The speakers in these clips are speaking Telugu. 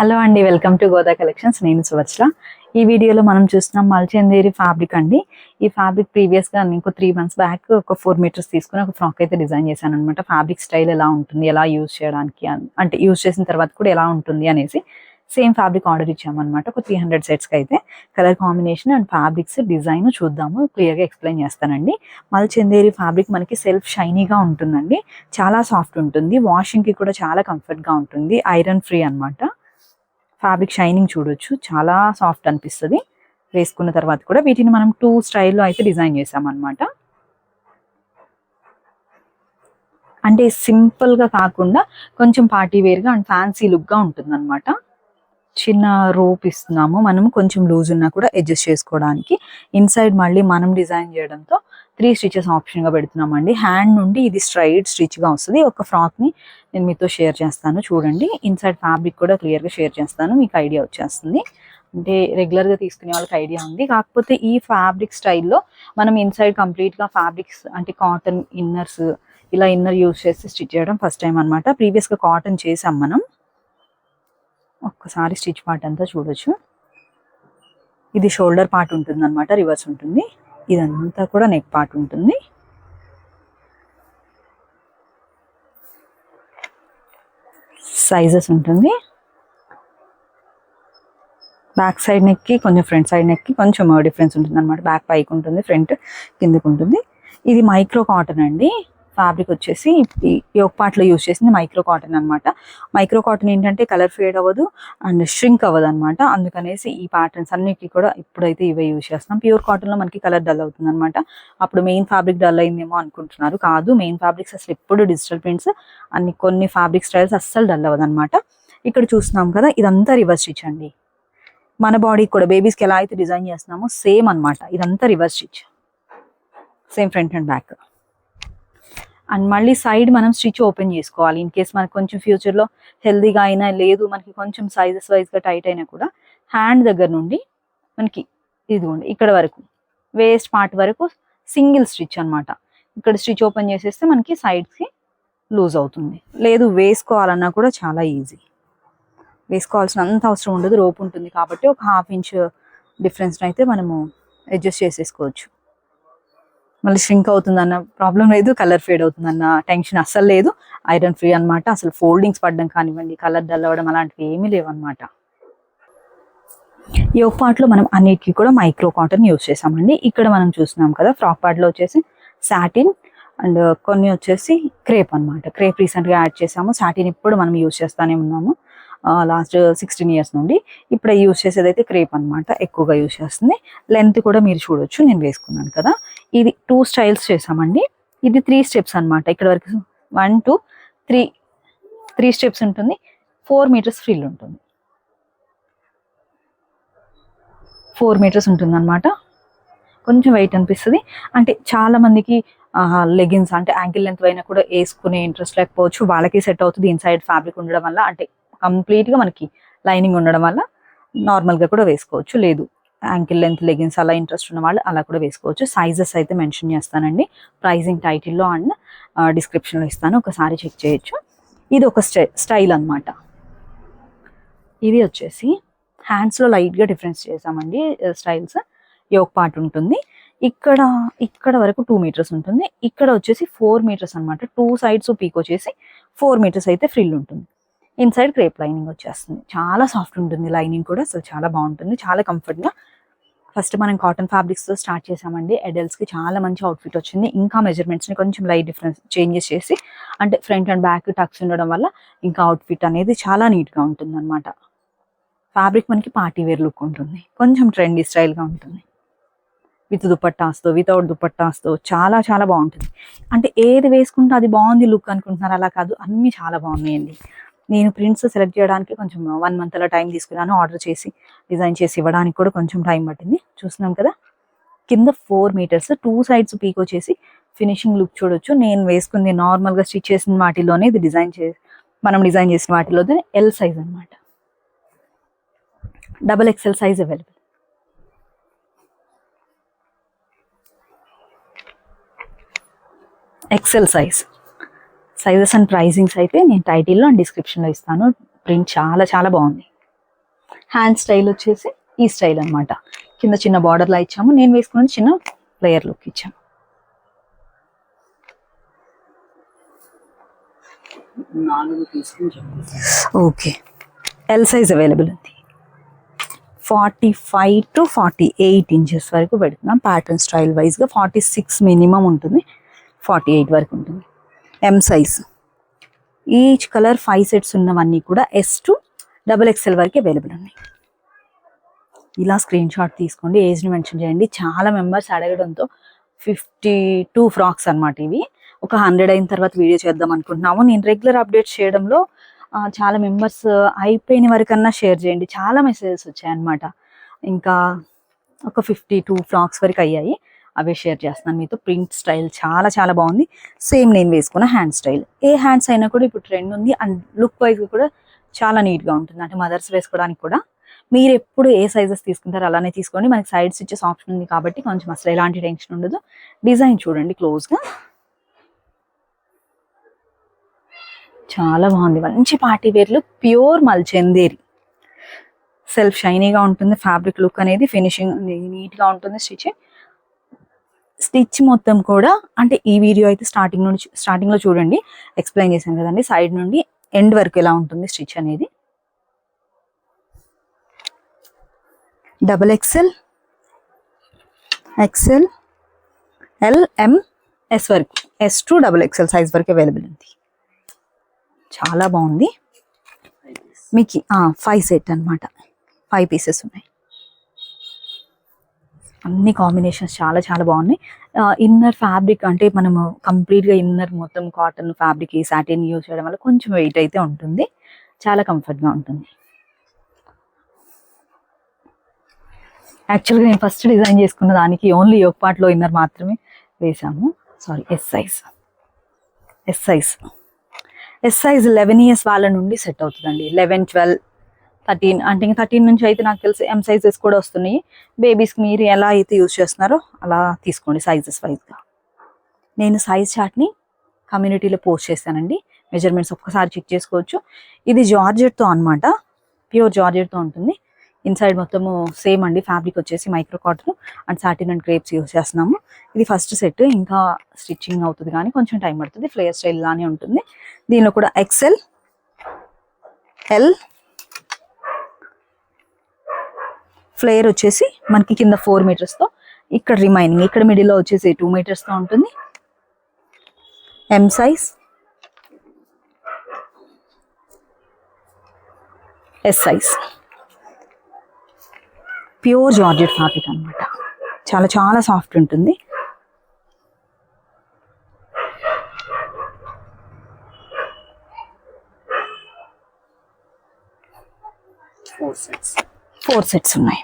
హలో అండి, వెల్కమ్ టు గోదా కలెక్షన్స్. నేను సువత్సల. ఈ వీడియోలో మనం చూస్తున్నాం మల్చందేరి ఫ్యాబ్రిక్ అండి. ఈ ఫ్యాబ్రిక్ ప్రీవియస్గా ఇంకో 3 months బ్యాక్ ఒక 4 meters తీసుకుని ఒక ఫ్రాక్ అయితే డిజైన్ చేశాను అనమాట. ఫ్యాబ్రిక్ స్టైల్ ఎలా ఉంటుంది, ఎలా యూజ్ చేయడానికి, అంటే యూజ్ చేసిన తర్వాత కూడా ఎలా ఉంటుంది అనేసి సేమ్ ఫ్యాబ్రిక్ ఆర్డర్ ఇచ్చామన్నమాట. ఒక 300 sets అయితే colour combination and fabrics design చూద్దాము, క్లియర్గా ఎక్స్ప్లెయిన్ చేస్తానండి. మల్చందేరి ఫ్యాబ్రిక్ మనకి సెల్ఫ్ షైనీగా ఉంటుందండి, చాలా సాఫ్ట్ ఉంటుంది, వాషింగ్కి కూడా చాలా కంఫర్ట్గా ఉంటుంది, ఐరన్ ఫ్రీ అనమాట. ఫ్యాబ్రిక్ షైనింగ్ చూడొచ్చు, చాలా సాఫ్ట్ అనిపిస్తుంది వేసుకున్న తర్వాత కూడా. వీటిని మనం 2 స్టైల్లో అయితే డిజైన్ చేసామన్నమాట. అంటే సింపుల్గా కాకుండా కొంచెం పార్టీ వేర్గా అండ్ ఫ్యాన్సీ లుక్గా ఉంటుంది అనమాట. చిన్న రోప్ ఇస్తున్నాము మనము, కొంచెం లూజ్ ఉన్నా కూడా అడ్జస్ట్ చేసుకోవడానికి. ఇన్సైడ్ మళ్ళీ మనం డిజైన్ చేయడంతో 3 stitches ఆప్షన్గా పెడుతున్నామండి. హ్యాండ్ నుండి ఇది స్ట్రైట్ స్టిచ్గా వస్తుంది. ఒక ఫ్రాక్ని నేను మీతో షేర్ చేస్తాను చూడండి. ఇన్సైడ్ ఫ్యాబ్రిక్ కూడా క్లియర్గా షేర్ చేస్తాను, మీకు ఐడియా వచ్చేస్తుంది. అంటే రెగ్యులర్గా తీసుకునే వాళ్ళకి ఐడియా ఉంది. కాకపోతే ఈ ఫ్యాబ్రిక్ స్టైల్లో మనం ఇన్సైడ్ కంప్లీట్గా ఫ్యాబ్రిక్స్ అంటే కాటన్ ఇన్నర్స్, ఇలా ఇన్నర్ యూజ్ చేసి స్టిచ్ చేయడం ఫస్ట్ టైం అనమాట. ప్రీవియస్గా కాటన్ చేసాం మనం. ఒక్కసారి స్టిచ్ పార్ట్ అంతా చూడొచ్చు. ఇది షోల్డర్ పార్ట్ ఉంటుంది అనమాట, రివర్స్ ఉంటుంది. ఇదంతా కూడా నెక్ పార్ట్ ఉంటుంది. సైజెస్ ఉంటుంది. బ్యాక్ సైడ్ నెక్కి కొంచెం ఫ్రంట్ సైడ్ నెక్కి కొంచెం డిఫరెన్స్ ఉంటుంది అనమాట. బ్యాక్ పైకి ఉంటుంది, ఫ్రంట్ కిందకు ఉంటుంది. ఇది మైక్రో కాటన్ అండి. ఫ్యాబ్రిక్ వచ్చేసి యోక్ పార్ట్లో యూజ్ చేసింది మైక్రో కాటన్ అనమాట. మైక్రో కాటన్ ఏంటంటే కలర్ ఫేడ్ అవ్వదు అండ్ ష్రింక్ అవ్వదు అనమాట. అందుకనేసి ఈ ప్యాటర్న్స్ అన్నిటికీ కూడా ఇప్పుడైతే ఇవే యూజ్ చేస్తున్నాం. ప్యూర్ కాటన్లో మనకి కలర్ డల్ అవుతుంది అనమాట. అప్పుడు మెయిన్ ఫ్యాబ్రిక్ డల్ అయిందేమో అనుకుంటున్నారు, కాదు. మెయిన్ ఫ్యాబ్రిక్స్ అసలు ఎప్పుడు డిజిటల్ ప్రింట్స్ అన్ని కొన్ని ఫ్యాబ్రిక్ స్టైల్స్ అస్సలు డల్ అవ్వదు అనమాట. ఇక్కడ చూస్తున్నాం కదా, ఇదంతా రివర్స్ స్టిచ్ అండి. మన బాడీకి కూడా బేబీస్కి ఎలా అయితే డిజైన్ చేస్తున్నామో సేమ్ అనమాట. ఇదంతా reverse stitch, same front and back. And మళ్ళీ సైడ్ మనం స్టిచ్ ఓపెన్ చేసుకోవాలి. ఇన్ కేస్ మనకు కొంచెం ఫ్యూచర్లో హెల్దీగా అయినా, లేదు మనకి కొంచెం సైజెస్ వైజ్గా టైట్ అయినా కూడా హ్యాండ్ దగ్గర నుండి మనకి ఇదిగోండి ఇక్కడ వరకు, వేస్ట్ పార్ట్ వరకు సింగిల్ స్టిచ్ అనమాట. ఇక్కడ స్టిచ్ ఓపెన్ చేసేస్తే మనకి సైడ్స్కి లూజ్ అవుతుంది. లేదు వేసుకోవాలన్నా కూడా చాలా ఈజీ, వేసుకోవాల్సిన అంత అవసరం ఉండదు. రోప్ ఉంటుంది కాబట్టి ఒక 1/2 inch డిఫరెన్స్ని అయితే మనము అడ్జస్ట్ చేసేసుకోవచ్చు. మళ్ళీ ష్రింక్ అవుతుందన్న ప్రాబ్లం లేదు, కలర్ ఫేడ్ అవుతుందన్న టెన్షన్ అస్సలు లేదు. ఐరన్ ఫ్రీ అనమాట. అసలు ఫోల్డింగ్స్ పడడం కానివ్వండి, కలర్ డల్ అవ్వడం అలాంటివి ఏమీ లేవన్నమాట. ఈ ఒక పార్ట్లో మనం అన్నిటికీ కూడా మైక్రో కాటన్ యూజ్ చేసామండి. ఇక్కడ మనం చూస్తున్నాం కదా, ఫ్రాక్ పార్ట్లో వచ్చేసి సాటిన్ అండ్ కొన్ని వచ్చేసి క్రేప్ అనమాట. క్రేప్ రీసెంట్గా యాడ్ చేసాము. సాటిన్ ఇప్పుడు మనం యూజ్ చేస్తానే ఉన్నాము లాస్ట్ 16 years నుండి. ఇప్పుడు యూజ్ చేసేది అయితే క్రేప్ అనమాట, ఎక్కువగా యూజ్ చేస్తుంది. లెంత్ కూడా మీరు చూడొచ్చు, నేను వేసుకున్నాను కదా. ఇది 2 స్టైల్స్ చేసామండి. ఇది 3 steps అనమాట. ఇక్కడ వరకు 1 2 3 steps ఉంటుంది. 4 meters ఫ్రిల్ ఉంటుంది. 4 meters ఉంటుంది అనమాట. కొంచెం వెయిట్ అనిపిస్తుంది. అంటే చాలా మందికి లెగిన్స్ అంటే యాంకిల్ లెంత్ అయినా కూడా వేసుకునే ఇంట్రెస్ట్ లేకపోవచ్చు, వాళ్ళకి సెట్ అవుతుంది. ఇన్సైడ్ ఫ్యాబ్రిక్ ఉండడం వల్ల, అంటే కంప్లీట్గా మనకి లైనింగ్ ఉండడం వల్ల నార్మల్గా కూడా వేసుకోవచ్చు. లేదు యాంకిల్ లెంత్ లెగిన్స్ అలా ఇంట్రెస్ట్ ఉన్న వాళ్ళు అలా కూడా వేసుకోవచ్చు. సైజెస్ అయితే మెన్షన్ చేస్తానండి, ప్రైజింగ్ టైటిల్లో అండ్ డిస్క్రిప్షన్లో ఇస్తాను, ఒకసారి చెక్ చేయొచ్చు. ఇది ఒక స్టైల్ అనమాట. ఇది వచ్చేసి హ్యాండ్స్లో లైట్గా డిఫరెన్స్ చేసామండి స్టైల్స్. యోక్ పార్ట్ ఉంటుంది. ఇక్కడ వరకు 2 meters ఉంటుంది. ఇక్కడ వచ్చేసి 4 meters అనమాట. 2 sides పీక్ వచ్చేసి 4 meters అయితే ఫ్రిల్ ఉంటుంది. ఇన్సైడ్ క్రేప్ లైనింగ్ వచ్చేస్తుంది. చాలా సాఫ్ట్ ఉంటుంది లైనింగ్ కూడా, అసలు చాలా బాగుంటుంది, చాలా కంఫర్ట్గా. ఫస్ట్ మనం కాటన్ ఫ్యాబ్రిక్స్తో స్టార్ట్ చేసామండి. అడల్ట్స్కి చాలా మంచి అవుట్ఫిట్ వచ్చింది. ఇంకా మెజర్మెంట్స్ని కొంచెం లైట్ డిఫరెన్స్ చేంజెస్ చేసి, అంటే ఫ్రంట్ అండ్ బ్యాక్ టక్స్ ఉండడం వల్ల ఇంకా అవుట్ఫిట్ అనేది చాలా నీట్గా ఉంటుంది అనమాట. ఫ్యాబ్రిక్ మనకి పార్టీ వేర్ లుక్ ఉంటుంది, కొంచెం ట్రెండీ స్టైల్గా ఉంటుంది. విత్ దుపట్టాస్తో, వితౌట్ దుపట్టాస్తో చాలా చాలా బాగుంటుంది. అంటే ఏది వేసుకుంటే అది బాగుంది లుక్ అనుకుంటున్నారు, అలా కాదు, అన్నీ చాలా బాగున్నాయండి. నేను ప్రింట్స్ సెలెక్ట్ చేయడానికి కొంచెం 1 month అలా టైం తీసుకున్నాను. ఆర్డర్ చేసి డిజైన్ చేసి ఇవ్వడానికి కూడా కొంచెం టైం పట్టింది. చూస్తున్నాం కదా, కింద 4 meters 2 sides పీక్ వచ్చేసి ఫినిషింగ్ లుక్ చూడొచ్చు. నేను వేసుకుంది నార్మల్గా స్టిచ్ చేసిన వాటిలోనే, ఇది మనం డిజైన్ చేసిన వాటిలోనే ఎల్ సైజ్ అనమాట. XXL size available. XL sizes and pricings అయితే నేను టైటిల్లో అండ్ డిస్క్రిప్షన్లో ఇస్తాను. ప్రింట్ చాలా చాలా బాగుంది. హ్యాండ్ స్టైల్ వచ్చేసి ఈ స్టైల్ అన్నమాట. కింద చిన్న బార్డర్ లా ఇచ్చాము, నేను వేసుకున్నది చిన్న ప్లేయర్ లుక్ ఇచ్చాము. ఓకే, ఎల్ సైజ్ అవైలబుల్ ఉంది. 45 to 48 ఇంచెస్ వరకు పెడుతున్నాం. ప్యాటర్న్ స్టైల్ వైజ్గా 46 మినిమం ఉంటుంది, 48 వరకు ఉంటుంది. M size, each colour 5 sets ఉన్నవన్నీ కూడా S to XXL వరకు అవైలబుల్ ఉన్నాయి. ఇలా స్క్రీన్ షాట్ తీసుకోండి, ఏజ్ని మెన్షన్ చేయండి. చాలా మెంబర్స్ అడగడంతో 52 ఫ్రాక్స్ అనమాట ఇవి. ఒక 100 అయిన తర్వాత వీడియో చేద్దాం అనుకుంటున్నాము. నేను రెగ్యులర్ అప్డేట్స్ చేయడంలో చాలా మెంబర్స్ అయిపోయిన వరకన్నా షేర్ చేయండి, చాలా మెసేజెస్ వచ్చాయన్నమాట. ఇంకా ఒక 52 ఫ్రాక్స్ వరకు అయ్యాయి, అవే షేర్ చేస్తున్నాను మీతో. ప్రింట్ స్టైల్ చాలా చాలా బాగుంది. సేమ్ నేను వేసుకున్న హ్యాండ్ స్టైల్, ఏ హ్యాండ్స్ అయినా కూడా ఇప్పుడు ట్రెండ్ ఉంది. అండ్ లుక్ వైజ్ కూడా చాలా నీట్గా ఉంటుంది, అంటే మదర్స్ వేసుకోవడానికి కూడా. మీరు ఎప్పుడు ఏ సైజెస్ తీసుకుంటారో అలానే తీసుకోండి. మనకి సైడ్ స్టిచెస్ ఆప్షన్ ఉంది కాబట్టి కొంచెం అసలు ఎలాంటి టెన్షన్ ఉండదు. డిజైన్ చూడండి క్లోజ్గా, చాలా బాగుంది. మంచి పార్టీ వేర్లు, ప్యూర్ మల్చందేరి, సెల్ఫ్ షైనీగా ఉంటుంది. ఫ్యాబ్రిక్ లుక్ అనేది, ఫినిషింగ్ నీట్గా ఉంటుంది. స్టిచ్ మొత్తం కూడా, అంటే ఈ వీడియో అయితే స్టార్టింగ్లో చూడండి, ఎక్స్ప్లెయిన్ చేశాను కదండి. సైడ్ నుండి ఎండ్ వరకు ఎలా ఉంటుంది స్టిచ్ అనేది. XXL, XL, L, M, S వరకు, S to XXL సైజ్ వరకు అవైలబుల్ ఉంది. చాలా బాగుంది. మీకు 5 సెట్ అనమాట, 5 పీసెస్ ఉన్నాయి. అన్ని కాంబినేషన్స్ చాలా చాలా బాగున్నాయి. ఇన్నర్ ఫ్యాబ్రిక్ అంటే మనము కంప్లీట్గా ఇన్నర్ మొత్తం కాటన్ ఫ్యాబ్రిక్ సాటిన్ యూజ్ చేయడం వల్ల కొంచెం వెయిట్ అయితే ఉంటుంది, చాలా కంఫర్ట్గా ఉంటుంది. యాక్చువల్గా నేను ఫస్ట్ డిజైన్ చేసుకున్న దానికి ఓన్లీ యోక్ పార్ట్లో ఇన్నర్ మాత్రమే వేసాము. సారీ, ఎస్ సైజ్ 11 ఇయర్స్ వాళ్ళ నుండి సెట్ అవుతుందండి. 11, 12, 13, అంటే ఇంకా 13 నుంచి అయితే నాకు తెలిసి ఎం సైజెస్ కూడా వస్తున్నాయి. బేబీస్కి మీరు ఎలా అయితే యూజ్ చేస్తున్నారో అలా తీసుకోండి సైజెస్ వైజ్గా. నేను సైజ్ చార్ట్ని కమ్యూనిటీలో పోస్ట్ చేశానండి, మెజర్మెంట్స్ ఒక్కసారి చెక్ చేసుకోవచ్చు. ఇది జార్జెట్తో అనమాట, ప్యూర్ జార్జెట్తో ఉంటుంది. ఇన్సైడ్ మొత్తము సేమ్ అండి. ఫ్యాబ్రిక్ వచ్చేసి micro cotton and satin and crepes use చేస్తున్నాము. ఇది ఫస్ట్ సెట్, ఇంకా స్టిచ్చింగ్ అవుతుంది కానీ కొంచెం టైం పడుతుంది. ఫ్లేయర్ స్టైల్ లానే ఉంటుంది. దీనిలో కూడా XL, L, ఫ్లేయర్ వచ్చేసి మనకి కింద 4 మీటర్స్తో, ఇక్కడ రిమైనింగ్ ఇక్కడ మిడిల్లో వచ్చేసి 2 మీటర్స్తో ఉంటుంది. M size, S size, pure georgette fabric అనమాట, చాలా చాలా సాఫ్ట్ ఉంటుంది. ఫోర్ సెట్స్ ఉన్నాయి.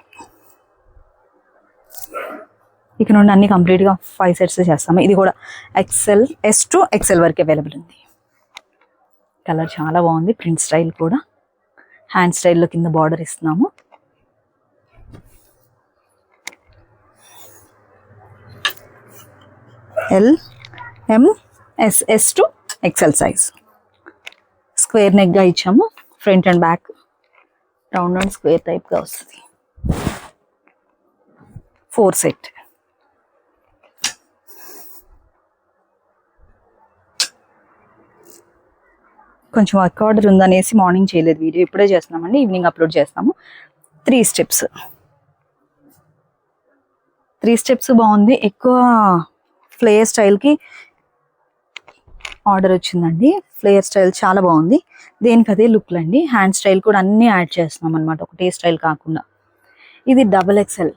ఇక్కడ నుండి అన్ని కంప్లీట్గా 5 సెట్స్ చేస్తాము. ఇది కూడా XL, S to XL వరకు అవైలబుల్ ఉంది. కలర్ చాలా బాగుంది. ప్రింట్ స్టైల్ కూడా హ్యాండ్ స్టైల్లో కింద బార్డర్ ఇస్తున్నాము. L, M, S, S to XL size. Square నెక్గా ఇచ్చాము. Front and back round and square టైప్గా వస్తుంది. 4 సెట్. కొంచెం వర్క్ ఆర్డర్ ఉందనేసి మార్నింగ్ చేయలేదు వీడియో, ఇప్పుడే చేస్తున్నామండి, ఈవినింగ్ అప్లోడ్ చేస్తాము. 3 స్టెప్స్. 3 స్టెప్స్ బాగుంది. ఎక్కువ ఫ్లేయర్ స్టైల్కి ఆర్డర్ వచ్చిందండి. ఫ్లేయర్ స్టైల్ చాలా బాగుంది. దేనికి అదే లుక్లు అండి. హ్యాండ్ స్టైల్ కూడా అన్నీ యాడ్ చేస్తున్నాం అనమాట, ఒకటే స్టైల్ కాకుండా. ఇది XXL,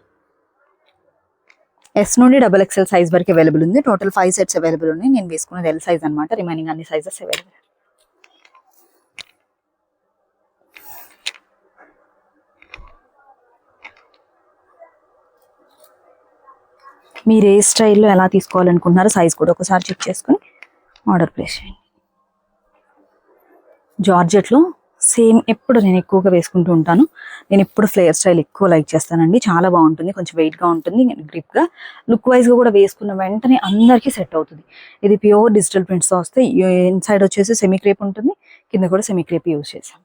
S నుండి XXL సైజ్ వరకు అవైలబుల్ ఉంది. టోటల్ 5 సెట్స్ అవైలబుల్ ఉన్నాయి. నేను వేసుకున్నది L సైజ్ అనమాట, రిమైనింగ్ అన్ని సైజెస్ అవైలబుల్. మీరు ఏ స్టైల్లో ఎలా తీసుకోవాలనుకుంటున్నారో సైజ్ కూడా ఒకసారి చెక్ చేసుకుని ఆర్డర్ ప్లేస్ చేయండి. జార్జెట్లో సేమ్ ఎప్పుడు నేను ఎక్కువగా వేసుకుంటూ ఉంటాను. నేను ఎప్పుడు ఫ్లేయర్ స్టైల్ ఎక్కువ లైక్ చేస్తానండి, చాలా బాగుంటుంది. కొంచెం వెయిట్గా ఉంటుంది, గ్రిప్గా, లుక్ వైజ్గా కూడా వేసుకున్న వెంటనే అందరికీ సెట్ అవుతుంది. ఇది ప్యూర్ డిజిటల్ ప్రింట్స్తో వస్తే ఇన్సైడ్ వచ్చేసి సెమీ క్రేప్ ఉంటుంది, కింద కూడా సెమీ క్రేప్ యూజ్ చేసాం.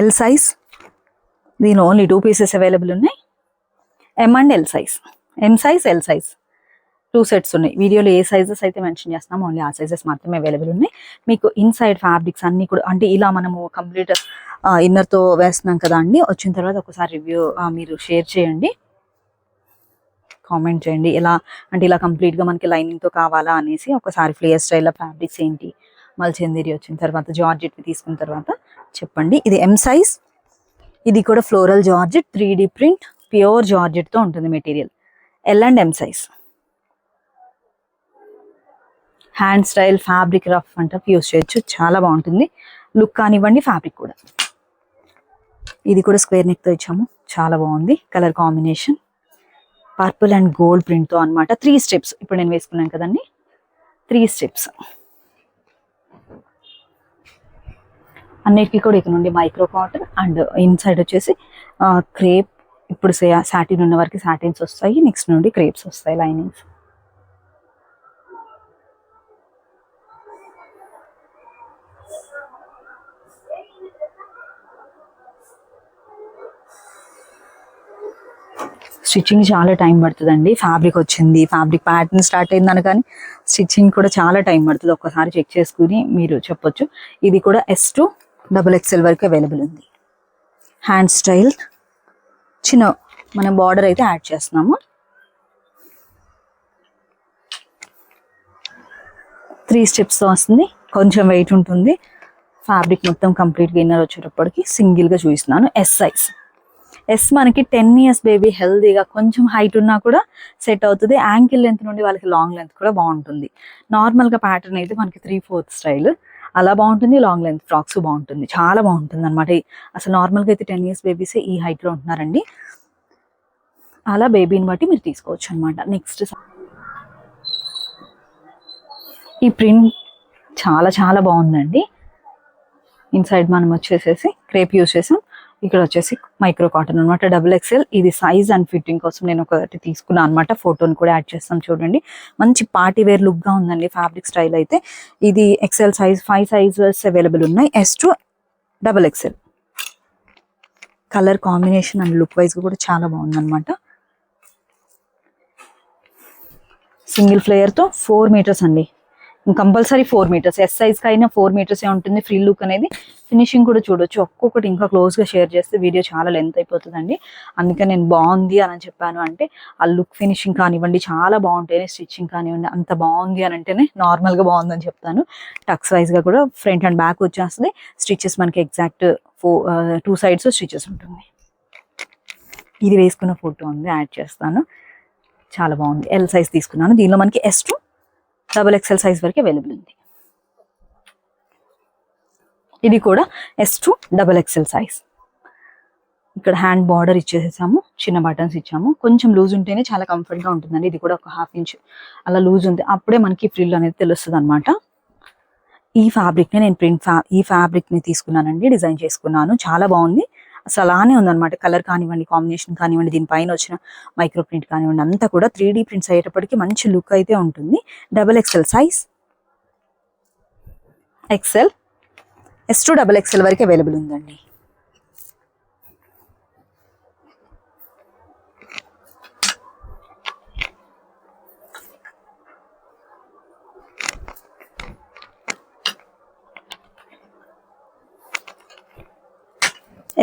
ఎల్ సైజ్, దీని ఓన్లీ 2 పీసెస్ అవైలబుల్ ఉన్నాయి. M and L size, M size L size 2 sets ఉన్నాయి. వీడియోలో ఏ సైజెస్ అయితే మెన్షన్ చేస్తున్నామో ఓన్లీ ఆ సైజెస్ మాత్రమే అవైలబుల్ ఉన్నాయి. మీకు ఇన్సైడ్ ఫ్యాబ్రిక్స్ అన్నీ కూడా అంటే ఇలా మనము కంప్లీట్ ఇన్నర్తో వేస్తున్నాం కదా అండి. వచ్చిన తర్వాత ఒకసారి రివ్యూ మీరు షేర్ చేయండి, కామెంట్ చేయండి. ఎలా అంటే ఇలా కంప్లీట్గా మనకి లైనింగ్తో కావాలా అనేసి ఒకసారి ఫ్లేయర్ స్టైల్లో ఫ్యాబ్రిక్స్ ఏంటి, మల్చందేరి వచ్చిన తర్వాత జార్జెట్ తీసుకున్న తర్వాత చెప్పండి. ఇది ఎం సైజ్, ఇది కూడా floral georgette 3D print pure జార్జెట్తో ఉంటుంది material. L and M size. Hand style fabric rough అంటే యూస్ చేయొచ్చు, చాలా బాగుంటుంది లుక్ కానివ్వండి, ఫ్యాబ్రిక్ కూడా. ఇది కూడా స్క్వేర్ నెక్తో ఇచ్చాము, చాలా బాగుంది. Colour combination purple and gold ప్రింట్తో అనమాట. 3 స్టెప్స్ ఇప్పుడు నేను వేసుకున్నాను కదండి, 3 స్టెప్స్. అన్నిటికీ కూడా ఇక్కడ నుండి మైక్రో కాటన్ అండ్ ఇన్సైడ్ వచ్చేసి క్రేప్. ఇప్పుడు సాటిన్ ఉన్న వరకు సాటిన్స్ వస్తాయి, నెక్స్ట్ నుండి క్రేప్స్ వస్తాయి లైనింగ్స్. స్టిచ్చింగ్ చాలా టైం పడుతుందండి. ఫ్యాబ్రిక్ వచ్చింది, ఫ్యాబ్రిక్ ప్యాటర్న్ స్టార్ట్ అయిందని కానీ స్టిచ్చింగ్ కూడా చాలా టైం పడుతుంది. ఒక్కసారి చెక్ చేసుకుని మీరు చెప్పొచ్చు. ఇది కూడా S to XXL వరకు అవైలబుల్ ఉంది. హ్యాండ్ స్టైల్ చిన్న మన బార్డర్ అయితే యాడ్ చేస్తున్నాము. 3 స్టెప్స్తో వస్తుంది, కొంచెం వెయిట్ ఉంటుంది. ఫ్యాబ్రిక్ మొత్తం కంప్లీట్గా ఇన్నర్ వచ్చేటప్పటికి సింగిల్గా చూపిస్తున్నాను. S size. ఎస్ మనకి 10 years బేబీ హెల్దీగా కొంచెం హైట్ ఉన్నా కూడా సెట్ అవుతుంది. యాంకిల్ లెంత్ నుండి వాళ్ళకి లాంగ్ లెంత్ కూడా బాగుంటుంది. నార్మల్గా ప్యాటర్న్ అయితే మనకి 3/4 స్టైల్ అలా బాగుంటుంది, లాంగ్ లెంత్ ఫ్రాక్స్ బాగుంటుంది, చాలా బాగుంటుంది అనమాట. అసలు నార్మల్గా అయితే 10 years బేబీసే ఈ హైట్లో ఉంటున్నారండి. అలా బేబీని బట్టి మీరు తీసుకోవచ్చు అనమాట. నెక్స్ట్ ఈ ప్రింట్ చాలా చాలా బాగుందండి. ఇన్సైడ్ మనం వచ్చేసేసి క్రేప్ యూస్ చేసాం, ఇక్కడ వచ్చేసి మైక్రో కాటన్ అనమాట. XXL. ఇది సైజ్ అండ్ ఫిట్టింగ్ కోసం నేను ఒకటి తీసుకున్నాను అనమాట. ఫోటోని కూడా యాడ్ చేస్తాం చూడండి. మంచి పార్టీ వేర్ లుక్ గా ఉందండి ఫ్యాబ్రిక్ స్టైల్ అయితే. ఇది XL సైజ్, 5 సైజెస్ అవైలబుల్ ఉన్నాయి. S to XXL. Colour combination and look wise కూడా చాలా బాగుందన్నమాట. సింగిల్ ఫ్లేయర్ తో 4 మీటర్స్ అండి, కంపల్సరీ 4 మీటర్స్. ఎస్ సైజ్ కైనా 4 మీటర్స్ ఉంటుంది. ఫ్రీ లుక్ అనేది, ఫినిషింగ్ కూడా చూడొచ్చు. ఒక్కొక్కటి ఇంకా క్లోజ్ గా షేర్ చేస్తే వీడియో చాలా లెంత్ అయిపోతుందండి. అందుకని నేను బాగుంది అని చెప్పాను అంటే ఆ లుక్ ఫినిషింగ్ కానివ్వండి చాలా బాగుంటేనే, స్టిచ్చింగ్ కానివ్వండి అంత బాగుంది అని అంటేనే నార్మల్ గా బాగుందని చెప్తాను. టక్స్ వైజ్ గా కూడా ఫ్రంట్ అండ్ బ్యాక్ వచ్చేస్తుంది. స్టిచెస్ మనకి ఎగ్జాక్ట్ 2 sides స్టిచెస్ ఉంటుంది. ఇది వేసుకున్న ఫోటో ఉంది, యాడ్ చేస్తాను. చాలా బాగుంది. ఎల్ సైజ్ తీసుకున్నాను. దీనిలో మనకి S to XXL సైజ్ వరకు అవైలబుల్ ఉంది. ఇది కూడా S to XXL సైజ్. ఇక్కడ హ్యాండ్ బార్డర్ ఇచ్చేసాము, చిన్న బటన్స్ ఇచ్చాము. కొంచెం లూజ్ ఉంటేనే చాలా కంఫర్ట్ గా ఉంటుందండి. ఇది కూడా ఒక 1/2 inch అలా లూజ్ ఉంది, అప్పుడే మనకి ఫ్రిల్ అనేది తెలుస్తుంది అనమాట. ఈ ఫ్యాబ్రిక్ ని నేను ఈ ఫ్యాబ్రిక్ ని తీసుకున్నానండి, డిజైన్ చేసుకున్నాను. చాలా బాగుంది. అసలు అలానే ఉందన్నమాట. కలర్ కానివ్వండి, కాంబినేషన్ కానివ్వండి, దీనిపైన వచ్చిన మైక్రో ప్రింట్ కానివ్వండి అంతా కూడా 3D ప్రింట్స్ అయ్యేటప్పటికి మంచి లుక్ అయితే ఉంటుంది. XXL size, XL, S to XXL వరకు అవైలబుల్ ఉందండి.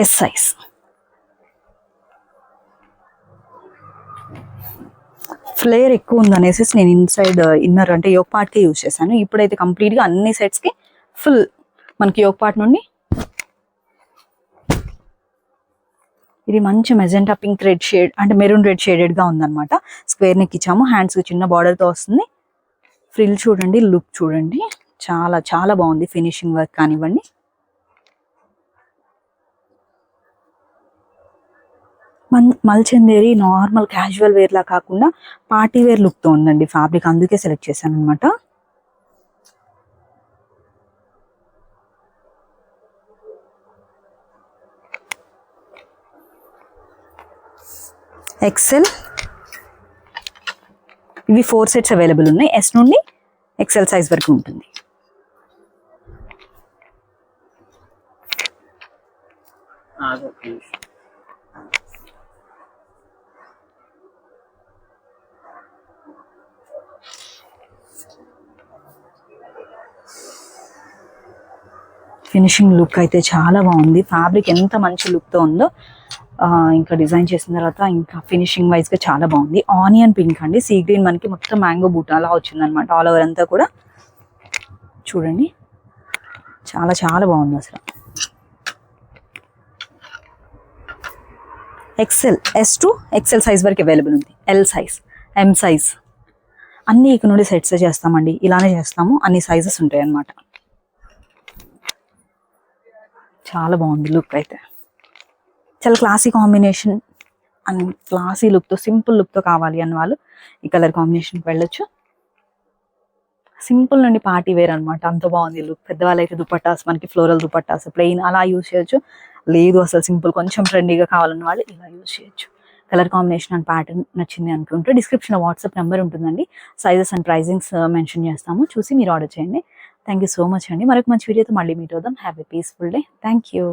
S size. ఫ్లేయర్ ఎక్కువ ఉందనేసి నేను ఇన్సైడ్ ఇన్నర్ అంటే యోక్ పార్ట్ కి యూజ్ చేశాను. ఇప్పుడైతే కంప్లీట్ గా అన్ని సెట్స్ కి ఫుల్ మనకి యోక్ పార్ట్ నుండి ఇది మంచి మెజెంటా పింక్ రెడ్ షేడ్ అంటే మెరూన్ రెడ్ షేడెడ్ గా ఉందన్నమాట. స్క్వేర్ నెక్ ఇచ్చాము, హ్యాండ్స్ చిన్న బార్డర్ తో వస్తుంది. ఫ్రిల్ చూడండి, లుక్ చూడండి, చాలా చాలా బాగుంది. ఫినిషింగ్ వర్క్ కానివ్వండి, మల్చందేరి నార్మల్ క్యాజువల్ వేర్ లా కాకుండా పార్టీ వేర్ లుక్ తో ఉందండి ఫ్యాబ్రిక్, అందుకే సెలెక్ట్ చేశాను అనమాట. XL. ఇవి 4 sets అవైలబుల్ ఉన్నాయి. S నుండి XL సైజ్ వరకు ఉంటుంది. ఫినిషింగ్ లుక్ అయితే చాలా బాగుంది. ఫ్యాబ్రిక్ ఎంత మంచి లుక్తో ఉందో, ఇంకా డిజైన్ చేసిన తర్వాత ఇంకా ఫినిషింగ్ వైజ్గా చాలా బాగుంది. ఆనియన్ పింక్ అండి, సీ గ్రీన్ మనకి మొత్తం మ్యాంగో బూట్ అలా వచ్చిందనమాట. ఆల్ ఓవర్ అంతా కూడా చూడండి, చాలా చాలా బాగుంది అసలు. XL, S to XL size వరకు అవైలబుల్ ఉంది. L సైజ్, M సైజ్ అన్నీ ఇక నుండి సెట్స్ చేస్తామండి. ఇలానే చేస్తాము, అన్ని సైజెస్ ఉంటాయి అన్నమాట. చాలా బాగుంది లుక్ అయితే. చాలా క్లాసీ కాంబినేషన్ అండ్ క్లాసీ లుక్తో, సింపుల్ లుక్తో కావాలి అన్న వాళ్ళు ఈ కలర్ కాంబినేషన్కి వెళ్ళొచ్చు. సింపుల్ నుండి పార్టీ వేర్ అనమాట, అంత బాగుంది లుక్. పెద్దవాళ్ళు అయితే దుపట్టాస్, మనకి ఫ్లోరల్ దుపట్టాస్ ప్లెయిన్ అలా యూజ్ చేయొచ్చు. లేదు అసలు సింపుల్ కొంచెం ట్రెండీగా కావాలన్న వాళ్ళు ఇలా యూజ్ చేయొచ్చు. కలర్ కాంబినేషన్ అండ్ ప్యాటర్న్ నచ్చింది అనుకుంటే డిస్క్రిప్షన్లో వాట్సాప్ నెంబర్ ఉంటుందండి. సైజెస్ అండ్ ప్రైజింగ్స్ మెన్షన్ చేస్తాము, చూసి మీరు ఆర్డర్ చేయండి. థ్యాంక్ యూ సో మచ్ అండి. మరొక మంచి వీడియోతో మళ్ళీ మీట్ అవుదాం. Have a peaceful day. Thank you.